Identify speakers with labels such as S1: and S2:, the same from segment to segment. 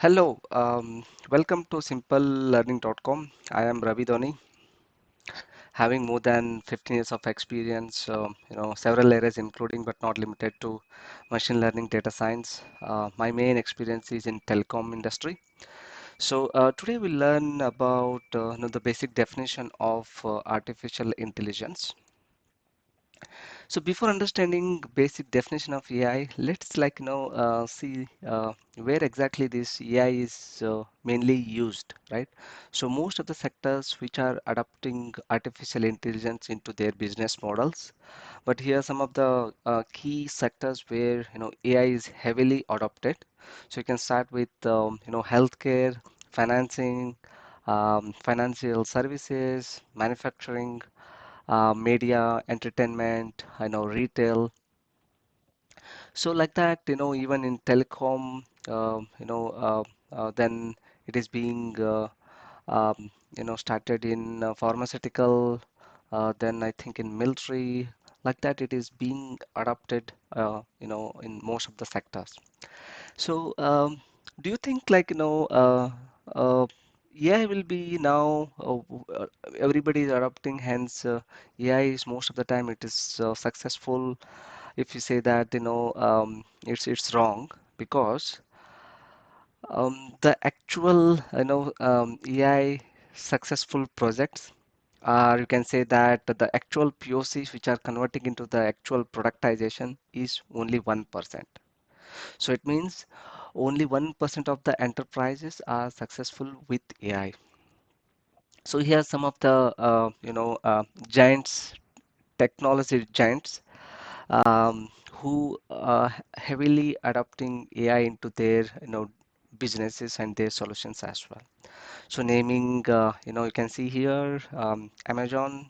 S1: Hello, welcome to simplelearning.com. I am Ravi Dhoni, having more than 15 years of experience, several areas including but not limited to machine learning, data science. My main experience is in telecom industry. Today we'll learn about the basic definition of artificial intelligence. So before understanding basic definition of AI, let's see where exactly this AI is mainly used, right? So most of the sectors which are adopting artificial intelligence into their business models, but here are some of the key sectors where AI is heavily adopted. So you can start with healthcare, financing, financial services, manufacturing, media, entertainment, retail. So like that, even in telecom, then it is being, started in pharmaceutical, then I think in military, like that, it is being adopted, in most of the sectors. So, do you think uh, AI will be now everybody is adopting, hence AI is most of the time it is successful. If you say that, it's wrong because the actual, AI successful projects are, you can say that the actual POCs which are converting into the actual productization is only 1%. So it means only 1% of the enterprises are successful with AI. So here are some of the giants, technology giants, who are heavily adopting AI into their businesses and their solutions as well. So naming, you can see here Amazon.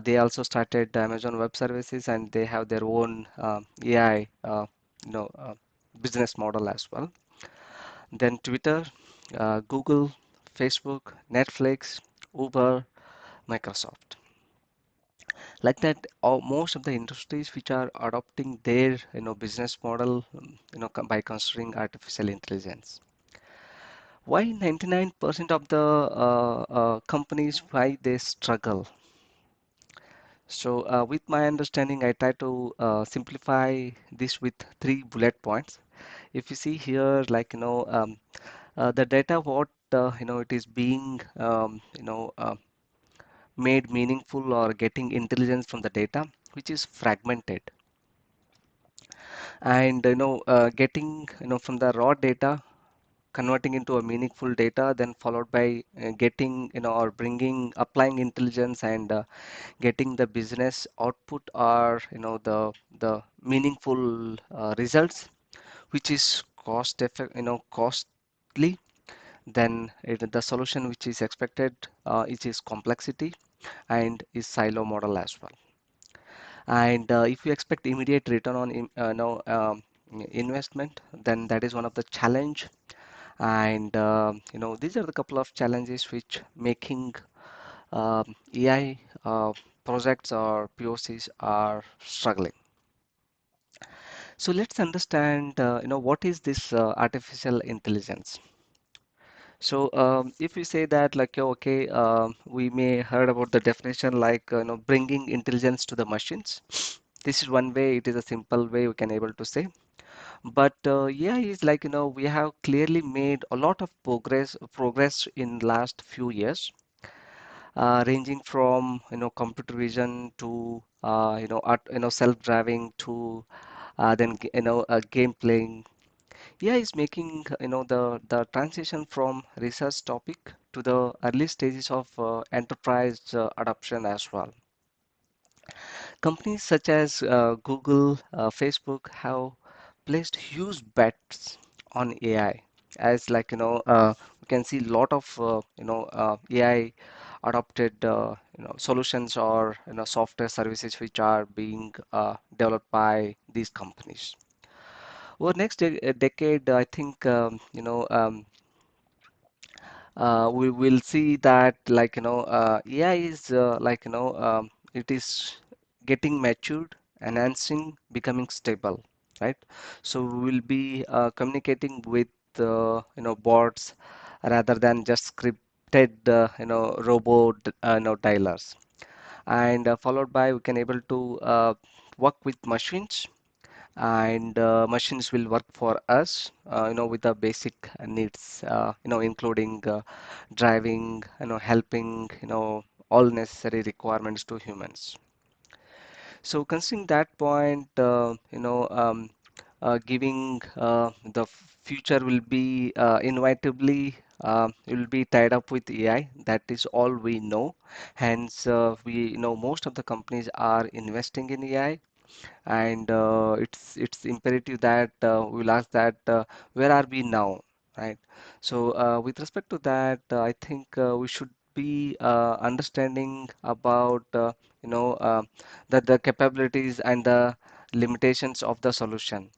S1: They also started Amazon Web Services, and they have their own AI you know uh, business model as well. Then Twitter, Google, Facebook, Netflix, Uber, Microsoft. Like that, most of the industries which are adopting their business model, by considering artificial intelligence. Why 99% of the companies why they struggle? So with my understanding, I try to simplify this with three bullet points. If you see here, the data what it is being made meaningful or getting intelligence from the data which is fragmented, and getting from the raw data converting into a meaningful data, then followed by getting or bringing applying intelligence and getting the business output or the meaningful results which is costly. Then the solution which is expected, it is complexity and is silo model as well. And if you expect immediate return on investment, then that is one of the challenge. And these are the couple of challenges which making AI projects or POCs are struggling. So let's understand, what is this artificial intelligence? So if we say that, like, okay, we may heard about the definition, like, bringing intelligence to the machines. This is one way. It is a simple way we can able to say. But AI is like, we have clearly made a lot of progress in last few years, ranging from computer vision to self-driving to then game playing. AI is making the transition from research topic to the early stages of enterprise adoption as well. Companies such as Google, Facebook have placed huge bets on AI. As like we can see a lot of AI adopted solutions or software services which are being developed by these companies. Over next decade, I think we will see that AI is it is getting matured, enhancing, becoming stable, right? So we will be communicating with bots rather than just scripted robot dialers. And followed by we can able to work with machines, and machines will work for us with the basic needs, including driving, helping, all necessary requirements to humans. So considering that point, giving the future will be inevitably will be tied up with AI. That is all we know. Hence, we know most of the companies are investing in AI, and it's imperative that we'll ask that where are we now, right? So with respect to that, I think we should be understanding about you know uh, the capabilities and the limitations of the solution.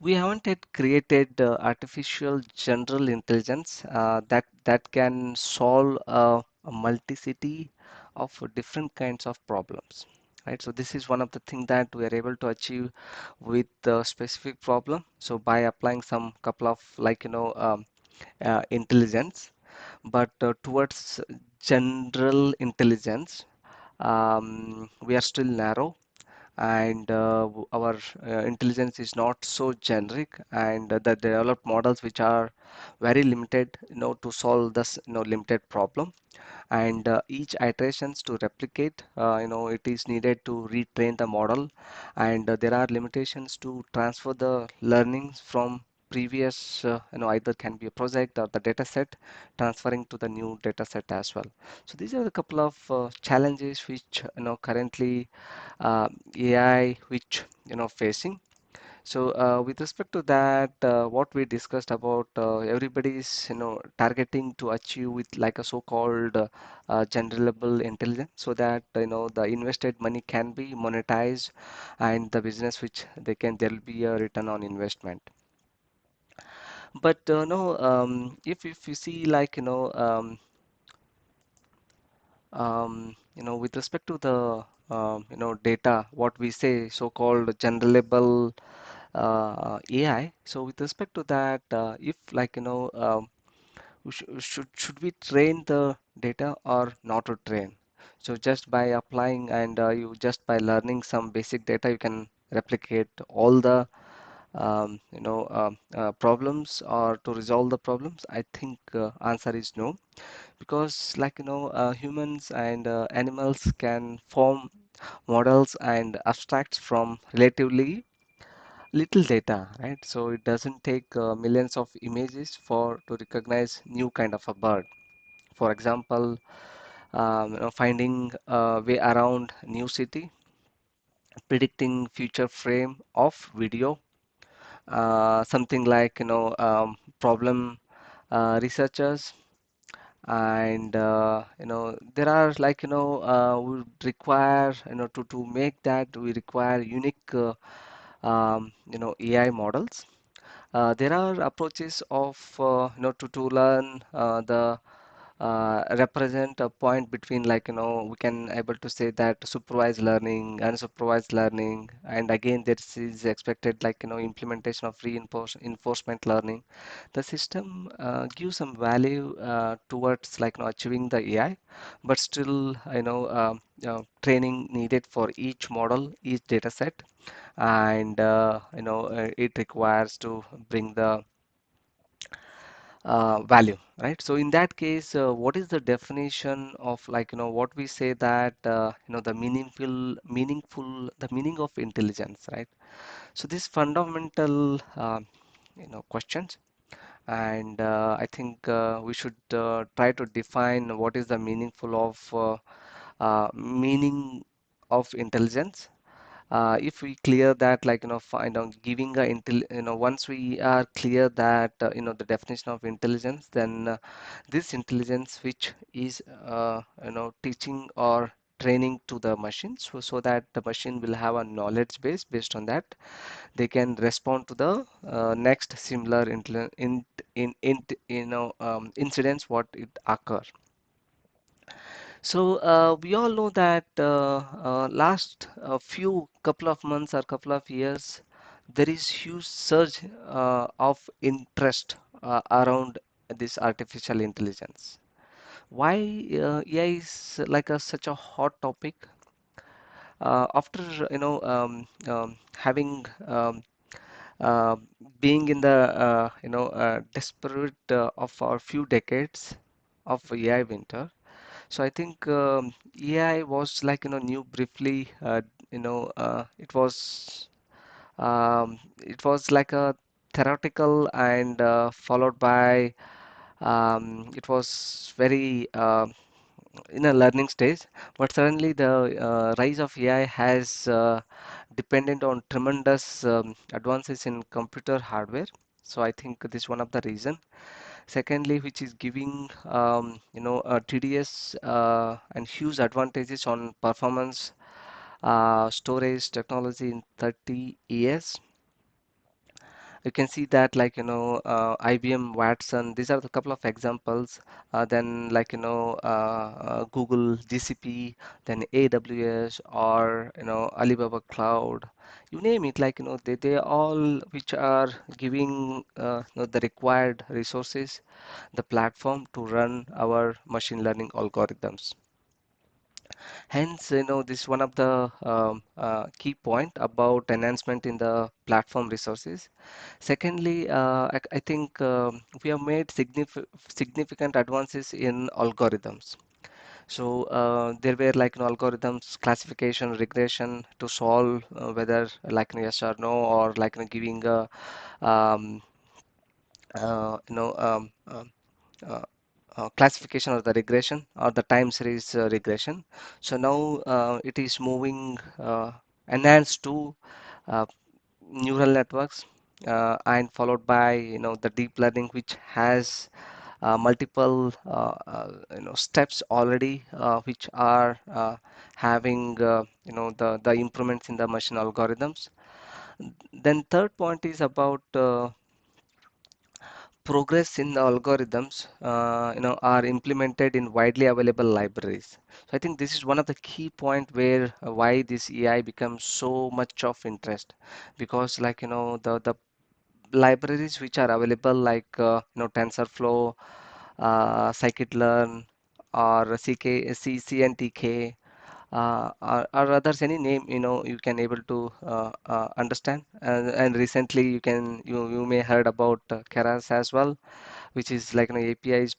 S1: We haven't yet created artificial general intelligence that can solve a multiplicity of different kinds of problems. Right, so this is one of the things that we are able to achieve with the specific problem. So by applying some couple of intelligence, but towards general intelligence, we are still narrow, and our intelligence is not so generic, and the developed models which are very limited to solve this limited problem, and each iterations to replicate it is needed to retrain the model, and there are limitations to transfer the learnings from previous either can be a project or the data set transferring to the new data set as well. So these are a couple of challenges which currently AI which facing. So with respect to that, what we discussed about, everybody is targeting to achieve with like a so-called generable intelligence, so that the invested money can be monetized, and the business which they can, there will be a return on investment. But no, if you see like with respect to the data, what we say so-called generable AI. So with respect to that, if like should we train the data or not to train? So just by applying, and you just by learning some basic data, you can replicate all the problems or to resolve the problems. I think answer is no, because like humans and animals can form models and abstracts from relatively little data, right? So it doesn't take millions of images for to recognize new kind of a bird. For example, finding a way around new city, predicting future frame of video, something like problem researchers, and there are like we require to make that we require unique AI models. There are approaches of to learn the represent a point between like we can able to say that supervised learning, unsupervised learning, and again this is expected like implementation of reinforcement learning. The system gives some value towards like achieving the AI, but still training needed for each model, each data set, and it requires to bring the value, right? So in that case, what is the definition of like what we say that the the meaning of intelligence, right? So these fundamental questions, and I think we should try to define what is the meaning of intelligence. If we clear that like find out giving a once we are clear that the definition of intelligence, then this intelligence which is teaching or training to the machine, so that the machine will have a knowledge base. Based on that, they can respond to the next similar incidents what it occur. So we all know that last few couple of months or couple of years, there is huge surge of interest around this artificial intelligence. Why AI is like such a hot topic after having uh, being in the desperate of our few decades of AI winter. So I think AI was like new briefly it was like a theoretical and followed by it was very in a learning stage, but suddenly the rise of AI has dependent on tremendous advances in computer hardware. So I think this is one of the reason. Secondly, which is giving TDS and huge advantages on performance, storage technology in 30 years. You can see that like IBM Watson, these are the couple of examples. Then like Google GCP, then AWS, or Alibaba Cloud, you name it, like they all which are giving the required resources, the platform to run our machine learning algorithms. Hence, this is one of the key point about enhancement in the platform resources. Secondly, I think we have made significant advances in algorithms. So there were like algorithms, classification, regression to solve whether like yes or no, or like giving a um, uh, you know um, um, uh, classification of the regression or the time series regression. So now it is moving enhanced to uh, neural networks and followed by the deep learning, which has multiple steps already which are having the improvements in the machine algorithms. Then third point is about progress in the algorithms are implemented in widely available libraries. So I think this is one of the key point where why this AI becomes so much of interest, because like the libraries which are available like TensorFlow, scikit-learn, or CNTK, or others, any name you can able to understand. And recently you may heard about Keras as well, which is like API is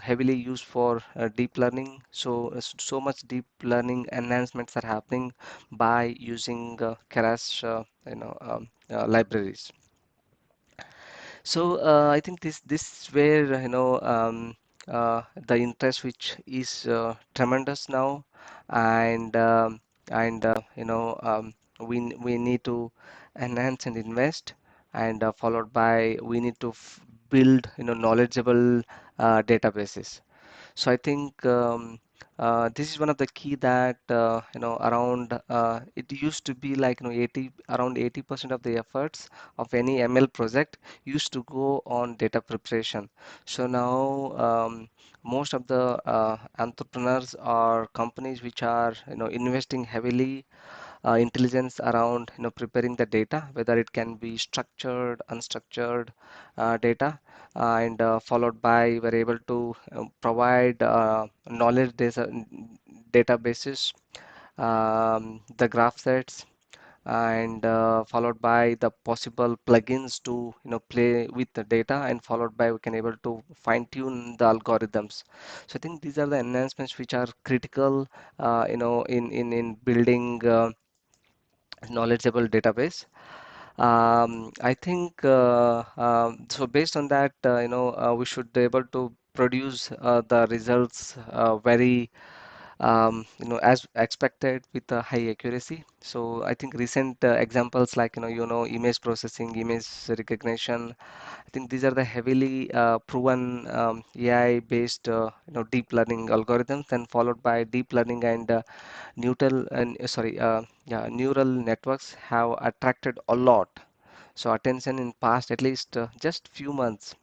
S1: heavily used for deep learning. So so much deep learning enhancements are happening by using Keras libraries. So I think this where the interest which is tremendous now, and we need to enhance and invest, and followed by we need to build knowledgeable databases. So I think this is one of the key that around it used to be like 80% of the efforts of any ML project used to go on data preparation. So now most of the entrepreneurs or companies which are investing heavily intelligence around preparing the data, whether it can be structured, unstructured data, and followed by we're able to provide knowledge databases, the graph sets, and followed by the possible plugins to play with the data, and followed by we can able to fine tune the algorithms. So I think these are the enhancements which are critical in building knowledgeable database. I think so. Based on that, we should be able to produce the results very as expected with a high accuracy. So I think recent examples like image processing, image recognition. I think these are the heavily proven AI based deep learning algorithms, and followed by deep learning and neural networks have attracted a lot so attention in past at least just few months.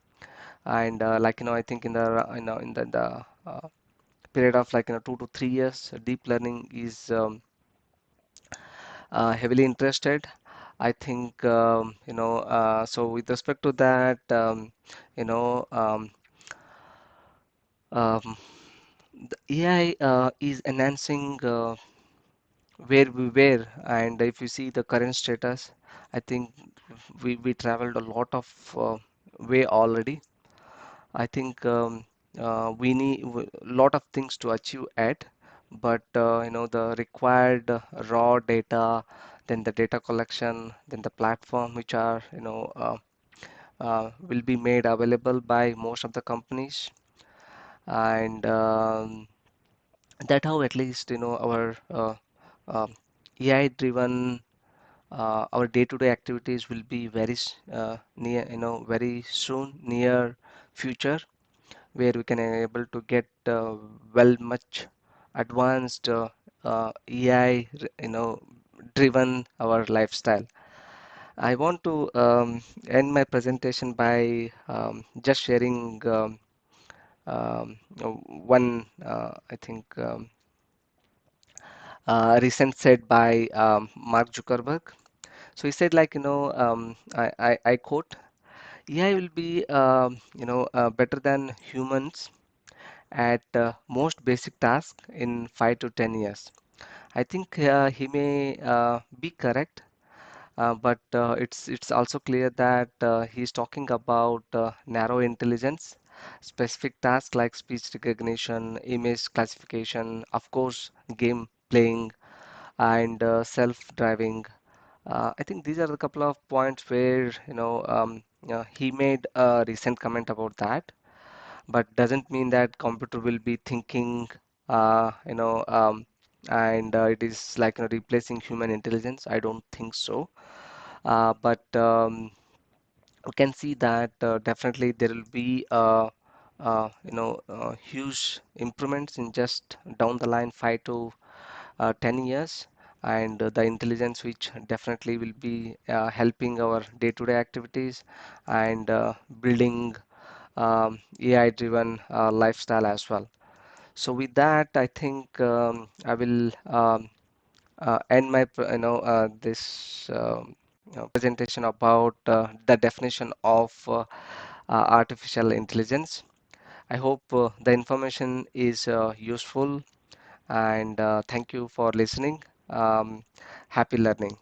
S1: And I think in the period of 2 to 3 years, deep learning is heavily interested. I think so with respect to that, you know, um, the AI is enhancing where we were, and if you see the current status, I think we traveled a lot of way already. I think we need a lot of things to achieve at, but the required raw data, then the data collection, then the platform which are will be made available by most of the companies, and that how at least our AI driven our day-to-day activities will be very near, very soon near future, where we can able to get well much advanced AI, driven our lifestyle. I want to end my presentation by just sharing one, I think, recent said by Mark Zuckerberg. So he said, like, I quote, AI will be, better than humans at most basic tasks in 5 to 10 years. I think he may be correct, but it's also clear that he's talking about narrow intelligence, specific tasks like speech recognition, image classification, of course, game playing, and self-driving. I think these are the couple of points where he made a recent comment about that, but doesn't mean that computer will be thinking, and it is like replacing human intelligence. I don't think so. But we can see that definitely there will be huge improvements in just down the line 5 to 10 years, and the intelligence which definitely will be helping our day-to-day activities and building AI-driven lifestyle as well. So with that, I think I will end my this presentation about the definition of artificial intelligence. I hope the information is useful, and thank you for listening. Happy learning.